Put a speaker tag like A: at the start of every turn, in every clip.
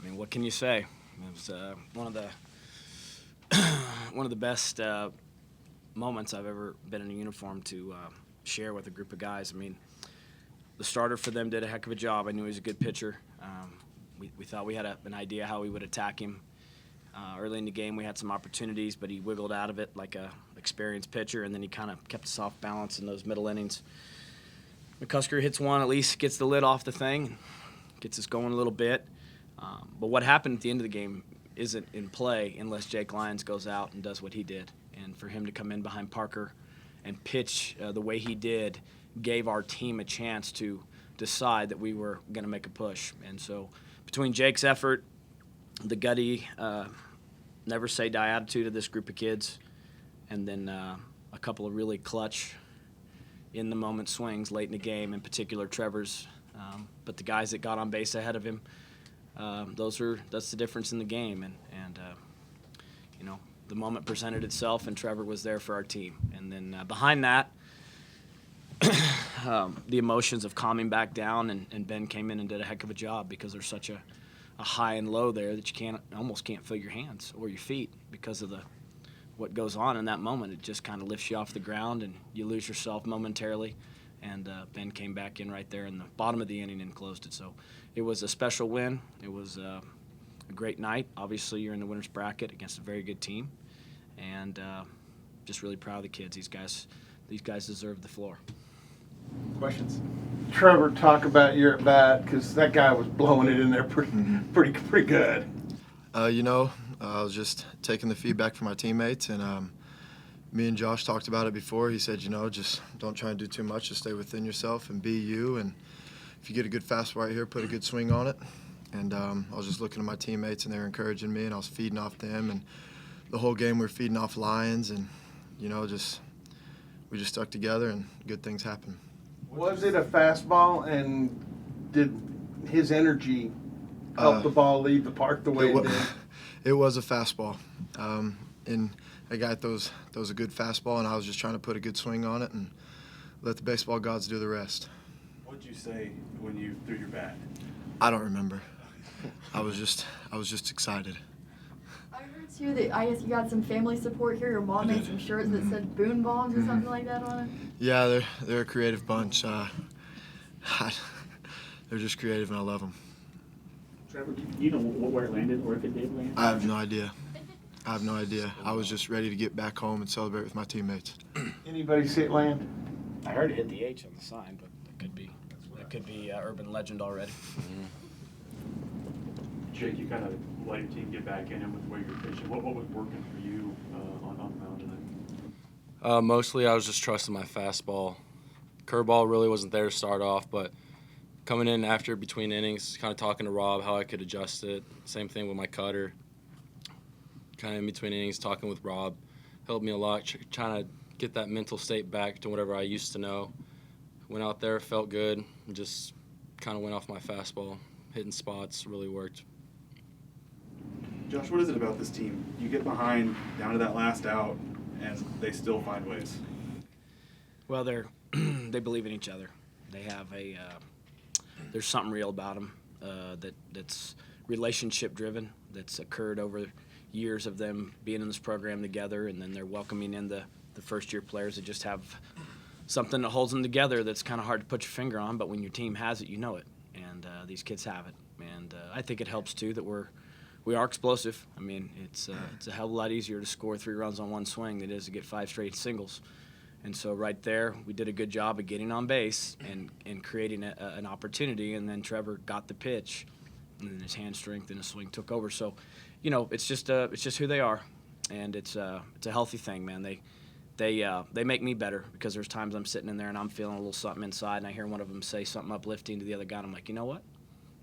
A: I mean, what can you say? It was one of the one of the best moments I've ever been in a uniform to share with a group of guys. I mean, the starter for them did a heck of a job. I knew he was a good pitcher. We thought we had an idea how we would attack him. Early in the game, we had some opportunities, but he wiggled out of it like a experienced pitcher, and then he kind of kept us off balance in those middle innings. McCusker hits one, at least gets the lid off the thing, gets us going a little bit. But what happened at the end of the game isn't in play unless Jake Lyons goes out and does what he did. And for him to come in behind Parker and pitch the way he did gave our team a chance to decide that we were going to make a push. And so between Jake's effort, the gutty, never say die attitude of this group of kids, and then a couple of really clutch in-the-moment swings late in the game, in particular Trevor's. But the guys that got on base ahead of him, that's the difference in the game. And the moment presented itself, and Trevor was there for our team. And then behind that, the emotions of calming back down, and Ben came in and did a heck of a job because there's such a high and low there that you almost can't feel your hands or your feet because of what goes on in that moment. It just kind of lifts you off the ground and you lose yourself momentarily. And Ben came back in right there in the bottom of the inning and closed it. So it was a special win. It was a great night. Obviously, you're in the winner's bracket against a very good team, and just really proud of the kids. These guys deserve the floor.
B: Questions?
C: Trevor, talk about your at bat, because that guy was blowing it in there pretty good.
D: I was just taking the feedback from my teammates, and me and Josh talked about it before. He said, just don't try and do too much. Just stay within yourself and be you. And if you get a good fastball right here, put a good swing on it. And I was just looking at my teammates, and they were encouraging me, and I was feeding off them. And the whole game we were feeding off Lions, and we just stuck together, and good things happened.
C: Was it a fastball, and did his energy help the ball leave the park the way it did?
D: It was a fastball. And a guy throws a good fastball, and I was just trying to put a good swing on it and let the baseball gods do the rest.
B: What did you say when you threw your bat?
D: I don't remember. I was just excited.
E: I heard too that I guess you got some family support here. Your mom made some shirts that said "Boone Bombs" or something like that on it.
D: Yeah, they're a creative bunch. They're just creative, and I love them.
F: Trevor, do you know where it landed, or if it did land?
D: I have no idea. I was just ready to get back home and celebrate with my teammates.
C: Anybody see it land?
A: I heard it hit the H on the sign, but that could be urban legend already.
B: Jake, you kind of let your team get back in and with the way you're pitching. What was working for you on the mound tonight?
G: Mostly I was just trusting my fastball. Curveball really wasn't there to start off, but coming in after between innings, kind of talking to Rob how I could adjust it. Same thing with my cutter. Kind of in between innings, talking with Rob helped me a lot, trying to get that mental state back to whatever I used to know. Went out there, felt good, and just kind of went off my fastball. Hitting spots really worked.
B: Josh, what is it about this team? You get behind down to that last out, and they still find ways.
A: Well, they believe in each other. They have there's something real about them that's relationship driven, that's occurred over years of them being in this program together, and then they're welcoming in the first year players that just have something that holds them together that's kind of hard to put your finger on, but when your team has it, you know it, and these kids have it. And I think it helps too that we are explosive. I mean, it's a hell of a lot easier to score 3 runs on one swing than it is to get 5 straight singles. And so right there, we did a good job of getting on base and creating an opportunity, and then Trevor got the pitch, and then his hand strength and his swing took over. So, it's just who they are, and it's a healthy thing, man. They make me better because there's times I'm sitting in there and I'm feeling a little something inside, and I hear one of them say something uplifting to the other guy, and I'm like, you know what?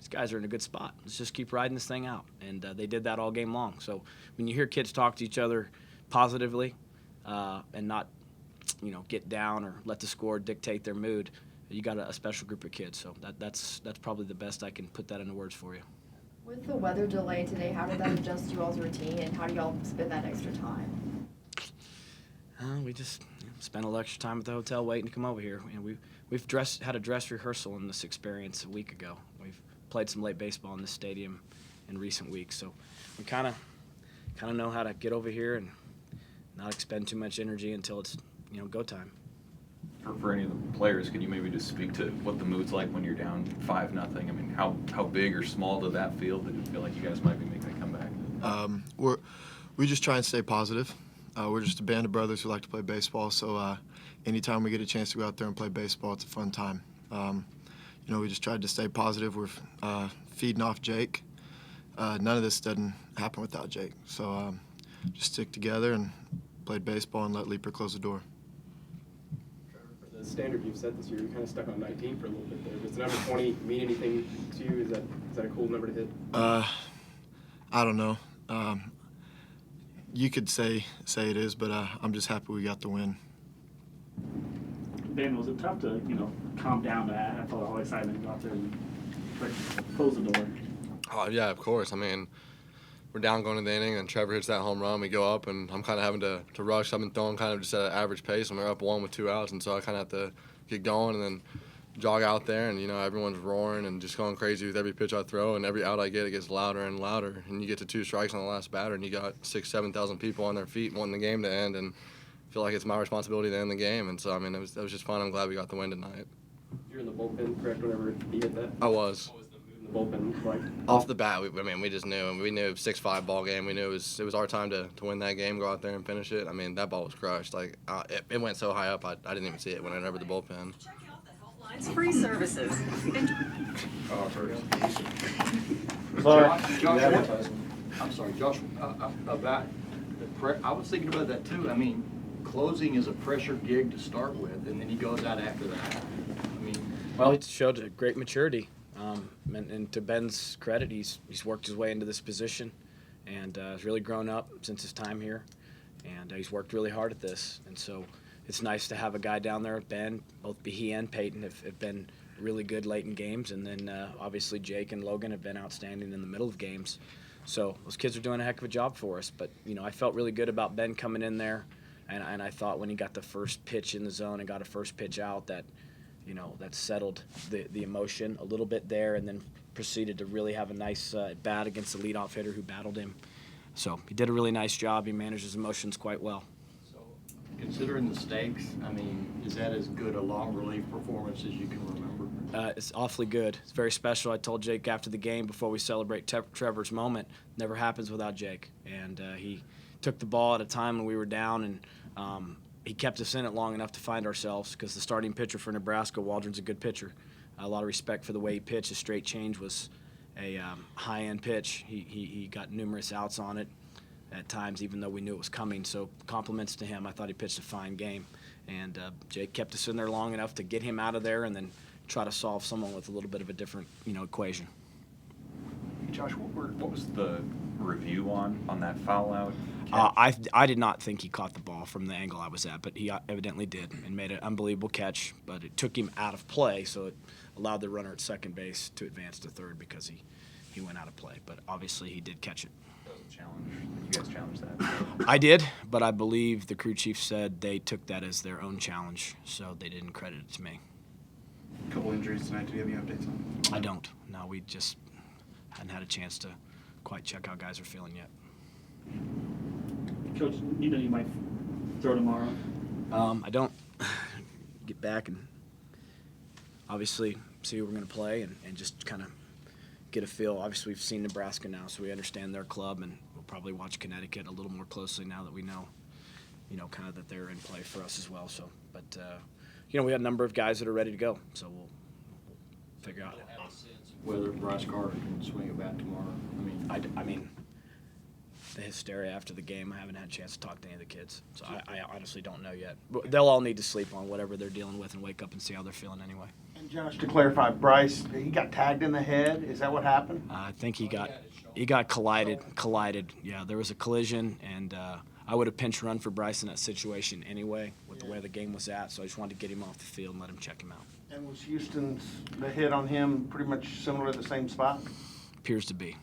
A: These guys are in a good spot. Let's just keep riding this thing out. And they did that all game long. So when you hear kids talk to each other positively and not, get down or let the score dictate their mood, you got a special group of kids. So that's probably the best I can put that into words for you.
E: With the weather delay today, how did that adjust you all's routine, and how do y'all spend that extra time?
A: We just spent a little extra time at the hotel waiting to come over here. We've had a dress rehearsal in this experience a week ago. We've played some late baseball in this stadium, in recent weeks. So we kind of know how to get over here and not expend too much energy until it's go time.
H: For any of the players, could you maybe just speak to what the mood's like when you're down 5-0? I mean, how big or small did that feel? Did it feel like you guys might be making a comeback?
D: We just try and stay positive. We're just a band of brothers who like to play baseball, so anytime we get a chance to go out there and play baseball, it's a fun time. We just tried to stay positive. We're feeding off Jake. None of this doesn't happen without Jake. So just stick together and played baseball and let Leaper close the door.
I: For the standard you've set this year, you kind of stuck on 19 for a little bit there. Does the number 20 mean anything to you? Is that a cool number to hit?
D: I don't know. You could say it is, but I'm just happy we got the win.
F: Ben, was it tough to, calm down after all the excitement, go out there and close the door?
G: Oh, yeah, of course. I mean, we're down going into the inning, and Trevor hits that home run. We go up, and I'm kind of having to rush. I've been throwing kind of just at an average pace, and we're up 1 with 2 outs, and so I kind of have to get going and then jog out there, and, everyone's roaring and just going crazy with every pitch I throw, and every out I get, it gets louder and louder, and you get to 2 strikes on the last batter, and you got 7,000 people on their feet wanting the game to end, and I feel like it's my responsibility to end the game, and so, I mean, it was just fun. I'm glad we got the win tonight.
I: You're in the bullpen, correct, whenever he hit that?
G: I was.
I: What was the mood in the bullpen like?
G: Off the bat, we just knew. We knew 6-5 ball game. We knew it was our time to win that game, go out there and finish it. I mean, that ball was crushed. Like, it went so high up, I didn't even see it when I went over the bullpen.
J: Free services.
K: I'm sorry, Josh, I was thinking about that too. I mean, closing is a pressure gig to start with, and then he goes out after that. I mean,
A: Well, he showed a great maturity, and to Ben's credit, he's worked his way into this position, and has really grown up since his time here, and he's worked really hard at this, and so it's nice to have a guy down there. Ben, both he and Peyton have been really good late in games, and then obviously Jake and Logan have been outstanding in the middle of games. So those kids are doing a heck of a job for us. But I felt really good about Ben coming in there, and I thought when he got the first pitch in the zone and got a first pitch out that that settled the emotion a little bit there, and then proceeded to really have a nice bat against the leadoff hitter who battled him. So he did a really nice job. He managed his emotions quite well.
K: considering the stakes, I mean, is that as good a long relief performance as you can remember?
A: It's awfully good. It's very special. I told Jake after the game before we celebrate Trevor's moment, never happens without Jake. And he took the ball at a time when we were down, and he kept us in it long enough to find ourselves, because the starting pitcher for Nebraska, Waldron's a good pitcher. A lot of respect for the way he pitched. His straight change was a high-end pitch. He got numerous outs on it at times, even though we knew it was coming. So compliments to him. I thought he pitched a fine game. And Jake kept us in there long enough to get him out of there and then try to solve someone with a little bit of a different, equation.
H: Josh, what was the review on that foul out?
A: I did not think he caught the ball from the angle I was at, but he evidently did and made an unbelievable catch. But it took him out of play, so it allowed the runner at second base to advance to third because he went out of play. But obviously he did catch it.
H: That was a challenge. You guys challenged that.
A: I did, but I believe the crew chief said they took that as their own challenge, so they didn't credit it to me.
B: A couple injuries tonight. Do you have any updates on?
A: I don't. No, we just hadn't had a chance to quite check how guys are feeling yet.
F: Coach, you might throw tomorrow.
A: I don't get back and obviously see who we're going to play and just kind of get a feel. Obviously, we've seen Nebraska now, so we understand their club, and we'll probably watch Connecticut a little more closely now that we know, kind of that they're in play for us as well. So, but we have a number of guys that are ready to go, so we'll figure out
K: Whether Bryce Carter can swing a bat tomorrow.
A: I mean, the hysteria after the game, I haven't had a chance to talk to any of the kids, so I honestly don't know yet. But they'll all need to sleep on whatever they're dealing with and wake up and see how they're feeling anyway.
C: And Josh, to clarify, Bryce, he got tagged in the head. Is that what happened?
A: I think he got collided. Yeah, there was a collision, and I would have pinch run for Bryce in that situation anyway with the way the game was at, so I just wanted to get him off the field and let him check him out.
C: And was the hit on him pretty much similar to the same spot?
A: Appears to be.